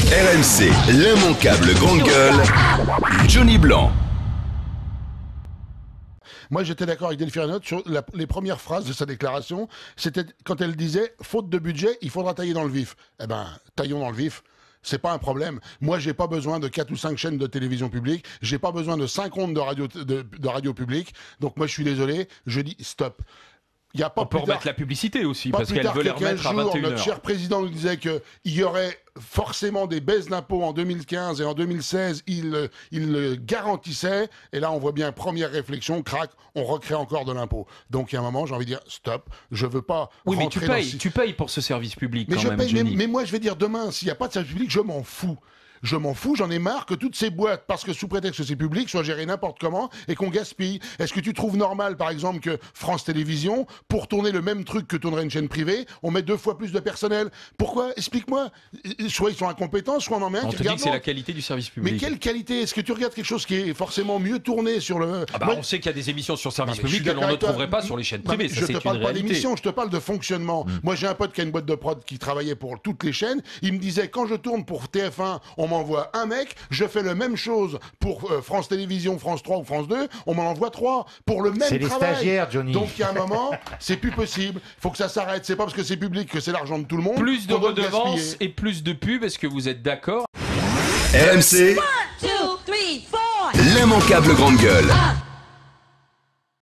RMC, l'immanquable grande gueule, Johnny Blanc. Moi, j'étais d'accord avec Delphine Ernotte sur les premières phrases de sa déclaration. C'était quand elle disait « faute de budget, il faudra tailler dans le vif ». Eh ben, taillons dans le vif. C'est pas un problème. Moi, j'ai pas besoin de 4 ou 5 chaînes de télévision publique. J'ai pas besoin de 5 ondes de radio publique. Donc moi, je suis désolé. Je dis stop. Il y a pas On peut remettre la publicité aussi, parce qu'elle veut les remettre à 21h. Notre cher président nous disait qu'il y aurait forcément des baisses d'impôts en 2015 et en 2016, il le garantissait. Et là, on voit bien, première réflexion, crac, on recrée encore de l'impôt. Donc, il y a un moment, j'ai envie de dire, stop, je veux pas rentrer tu payes pour ce service public quand même, paye, Johnny. mais moi, je vais dire, demain, s'il n'y a pas de service public, je m'en fous. Je m'en fous, j'en ai marre que toutes ces boîtes, parce que sous prétexte que c'est public, soient gérées n'importe comment et qu'on gaspille. Est-ce que tu trouves normal, par exemple, que France Télévisions, pour tourner le même truc que tournerait une chaîne privée, on met 2 fois plus de personnel? Pourquoi? Explique-moi. Soit ils sont incompétents, soit on en met un On qui te dit regarde que c'est la qualité du service public. Mais quelle qualité? Est-ce que tu regardes quelque chose qui est forcément mieux tourné sur le... On sait qu'il y a des émissions sur service public que que l'on ne trouverait pas sur les chaînes privées. Ça, je c'est te parle une pas réalité. d'émission, je te parle de fonctionnement. Moi, j'ai un pote qui a une boîte de prod qui travaillait pour toutes les chaînes. Il me disait, quand je tourne pour TF1, on m'envoie un mec. Je fais la même chose pour France Télévisions, France 3 ou France 2. On m'en envoie 3 pour le même travail. C'est les stagiaires, Johnny. Donc, il y a un moment, c'est plus possible. Il faut que ça s'arrête. C'est pas parce que c'est public que c'est l'argent de tout le monde. Plus de qu'on doit le redevances gaspiller. et plus de pubs. Est-ce que vous êtes d'accord? RMC, 1, 2, 3, 4. l'immanquable grande gueule. 1,